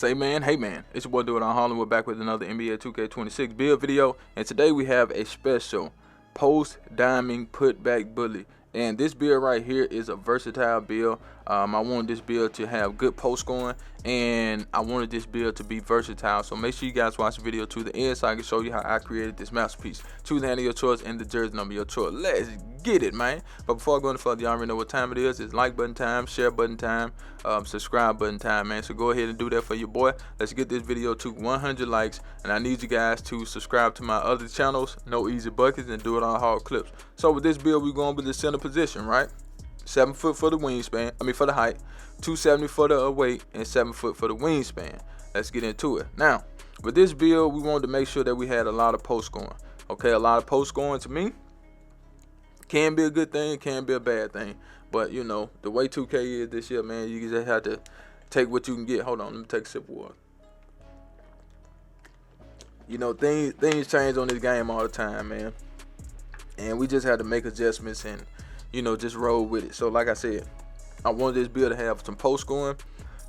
Say man, hey man, it's your boy Doing on Harlem. We're back with another NBA 2K26 build video, and today we have a special post diamond putback bully. And this build right here is a versatile build. I wanted this build to have good post scoring, and I wanted this build to be versatile. So make sure you guys watch the video to the end so I can show you how I created this masterpiece. Choose the hand of your choice and the jersey number of your choice. Let's get it, man. But before I go any further, y'all already know what time it is. It's like button time, share button time, subscribe button time, man. So go ahead and do that for your boy. Let's get this video to 100 likes, and I need you guys to subscribe to my other channels, No Easy Buckets and Do It on Hard Clips. So with this build, we're going with the center position, right? 7 foot for the wingspan, for the height, 270 for the weight, and 7 foot for the wingspan. Let's get into it. Now, with this build, we wanted to make sure that we had a lot of post scoring. Okay, a lot of post scoring to me can be a good thing, can be a bad thing. But you know, the way 2K is this year, man, you just have to take what you can get. Hold on, let me take a sip of water. You know, things change on this game all the time, man. And we just had to make adjustments and, you know, just roll with it. So like I said, I wanted this build to have some post scoring.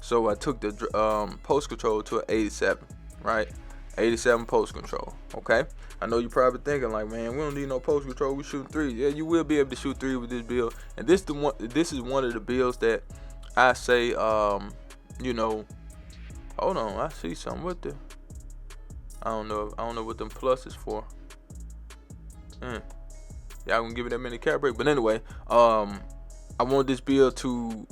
So I took the post control to an 87, right? 87 post control, okay? I know you're probably thinking like, man, we don't need no post control, we shoot three. Yeah, you will be able to shoot three with this build. And this is one of the builds that I say, you know, hold on, I see something with the, I don't know what them plus is for. Y'all gonna give it that many cap break, but anyway, I want this build to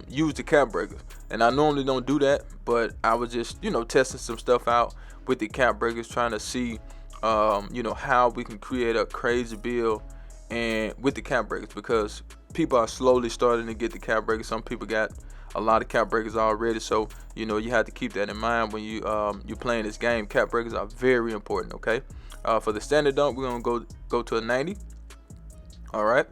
use the cap breakers, and I normally don't do that, but I was just, you know, testing some stuff out with the cap breakers, trying to see you know, how we can create a crazy build and with the cap breakers, because people are slowly starting to get the cap breakers. Some people got a lot of cap breakers already, so you know, you have to keep that in mind when you're playing this game. Cap breakers are very important, okay? For the standard dunk, we're gonna go to a 90. All right,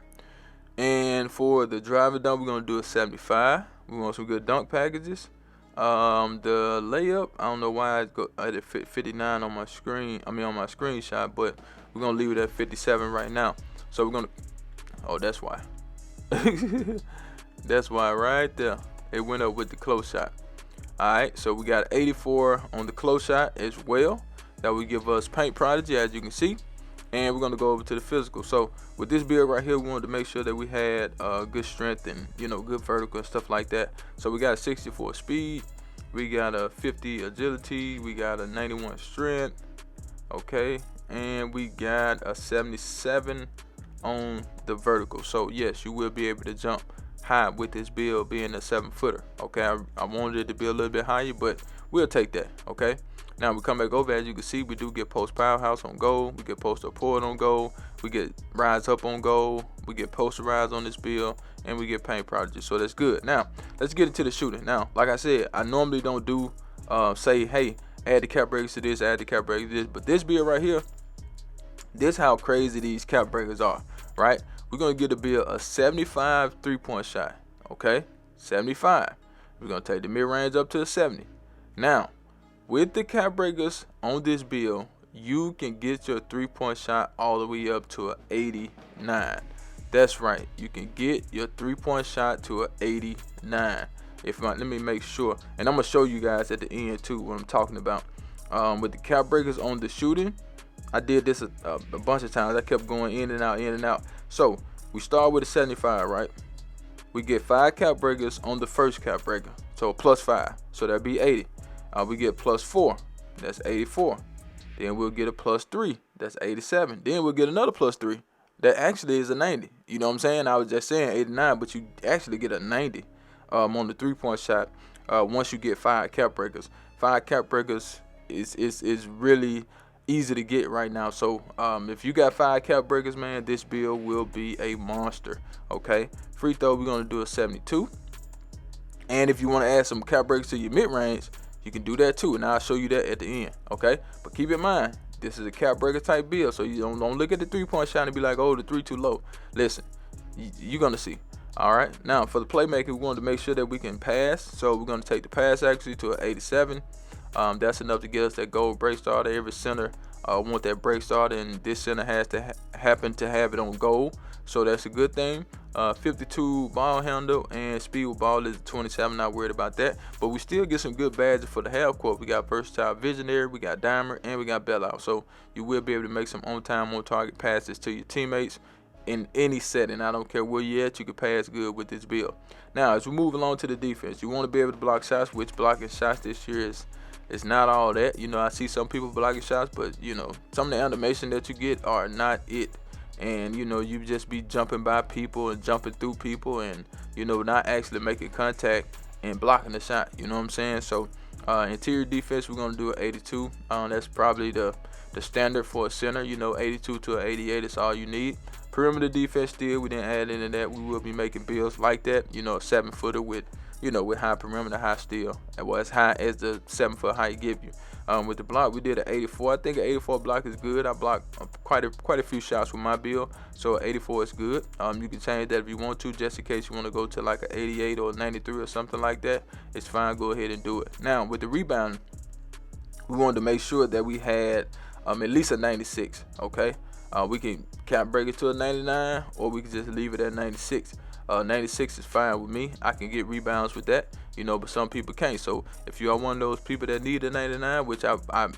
and for the driver dunk, we're gonna do a 75. We want some good dunk packages. The layup, I don't know why I did 59 on my screen. On my screenshot, but we're gonna leave it at 57 right now. So we're gonna, oh, that's why. That's why right there. It went up with the close shot. All right, so we got 84 on the close shot as well. That will give us paint prodigy, as you can see. And we're gonna go over to the physical. So with this build right here, we wanted to make sure that we had good strength and, you know, good vertical and stuff like that. So we got a 64 speed, we got a 50 agility, we got a 91 strength, okay, and we got a 77 on the vertical. So yes, you will be able to jump high with this build being a 7-footer. Okay, I wanted it to be a little bit higher, but we'll take that. Okay. Now we come back over, as you can see, we do get post powerhouse on goal, we get post up forward on goal, we get rise up on goal, we get posterized on this build, and we get paint prodigy. So that's good. Now let's get into the shooting. Now, like I said, I normally don't do say, hey, add the cap breakers to this, add the cap breakers to this, but this build right here, this how crazy these cap breakers are, right? We're gonna give the build a 75 3-point shot. Okay, 75. We're gonna take the mid range up to a 70. Now, with the cap breakers on this build, you can get your 3-point shot all the way up to an 89. That's right, you can get your 3-point shot to an 89. Let me make sure, and I'm gonna show you guys at the end too what I'm talking about. With the cap breakers on the shooting, I did this a bunch of times. I kept going in and out, in and out. So we start with a 75, right? We get 5 cap breakers on the first cap breaker, so plus 5, so that'd be 80. We get plus 4, that's 84. Then we'll get a plus 3, that's 87. Then we'll get another plus 3, that actually is a 90. You know what I'm saying? I was just saying 89, but you actually get a 90 on the 3-point shot once you get 5 cap breakers. 5 cap breakers is really easy to get right now. So if you got 5 cap breakers, man, this build will be a monster. Okay, free throw, we're gonna do a 72. And if you want to add some cap breakers to your mid range, you can do that too, and I'll show you that at the end. Okay, but keep in mind, this is a cap breaker type build, so you don't look at the 3-point shot and be like, oh, the 3 too low. Listen, you're gonna see. All right, now for the playmaking, we wanted to make sure that we can pass, so we're gonna take the pass accuracy to an 87. That's enough to get us that gold break starter. Every center want that break starter, and this center has to happen to have it on gold. so that's a good thing. 52 ball handle and speed with ball is 27. Not worried about that, but we still get some good badges for the half court. We got versatile visionary, we got dimer, and we got bailout. So you will be able to make some on time, on target passes to your teammates in any setting. I don't care where you're at, you can pass good with this build. Now, as we move along to the defense, you want to be able to block shots, which blocking shots this year is not all that. You know, I see some people blocking shots, but you know, some of the animation that you get are not it. And you know, you just be jumping by people and jumping through people, and you know, not actually making contact and blocking the shot. You know what I'm saying? So interior defense, we're gonna do an 82. That's probably the standard for a center. You know, 82 to an 88 is all you need. Perimeter defense, still we didn't add into that. We will be making builds like that. You know, a 7-footer with, you know, with high perimeter, high steal, and well, as high as the 7-foot height give you. With the block, we did an 84. I think an 84 block is good. I blocked quite a few shots with my build, so an 84 is good. You can change that if you want to, just in case you want to go to like an 88 or a 93 or something like that. It's fine. Go ahead and do it. Now with the rebound, we wanted to make sure that we had at least a 96. Okay, we can cap break it to a 99, or we can just leave it at 96. 96 is fine with me. I can get rebounds with that, you know, but some people can't. So if you are one of those people that need a 99, which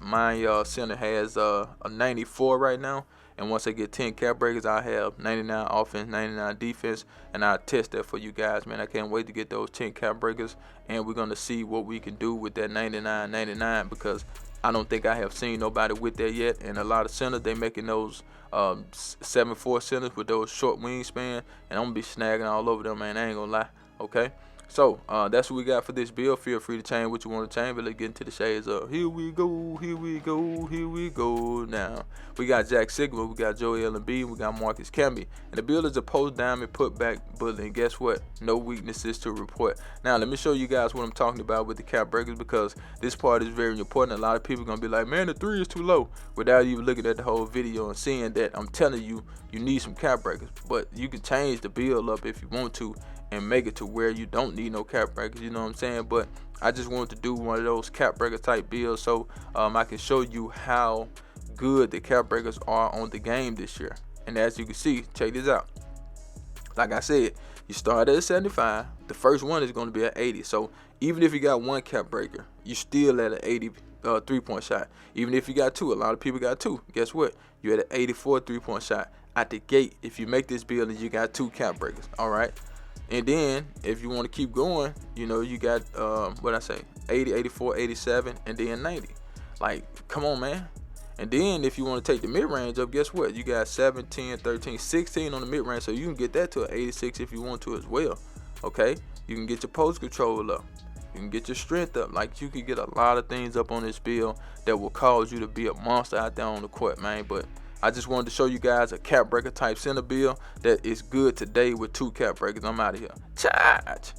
my center has a 94 right now, and once I get 10 cap breakers, I have 99 offense, 99 defense, and I'll test that for you guys, man. I can't wait to get those 10 cap breakers, and we're gonna see what we can do with that 99, because I don't think I have seen nobody with that yet. And a lot of centers, they making those 7'4" centers with those short wingspan, and I'm gonna be snagging all over them, man. I ain't gonna lie. Okay, so that's what we got for this build. Feel free to change what you want to change, but let's get into the shades up. Here we go, here we go, here we go. Now we got Jack Sigma, we got Joel Embiid, we got Marcus Camby, and the build is a post diamond putback bullet. And guess what? No weaknesses to report. Now let me show you guys what I'm talking about with the cap breakers, because this part is very important. A lot of people are gonna be like, man, the 3 is too low, without even looking at the whole video and seeing that I'm telling you, you need some cap breakers. But you can change the build up if you want to, and make it to where you don't need no cap breakers, you know what I'm saying? But I just wanted to do one of those cap breaker type builds, so I can show you how good the cap breakers are on the game this year. And as you can see, check this out. Like I said, you start at a 75. The first one is going to be an 80. So even if you got one cap breaker, you still at an 80 3-point shot. Even if you got 2, a lot of people got 2. Guess what? You're at an 84 3-point shot at the gate. If you make this build and you got 2 cap breakers, all right. And then if you want to keep going, you know, you got 80, 84, 87, and then 90. Like, come on, man. And then if you want to take the mid-range up, guess what? You got 7, 10, 13, 16 on the mid-range, so you can get that to an 86 if you want to as well. Okay? You can get your post control up. You can get your strength up. Like, you can get a lot of things up on this build that will cause you to be a monster out there on the court, man. But I just wanted to show you guys a cap breaker type center build that is good today with 2 cap breakers. I'm out of here. Charge.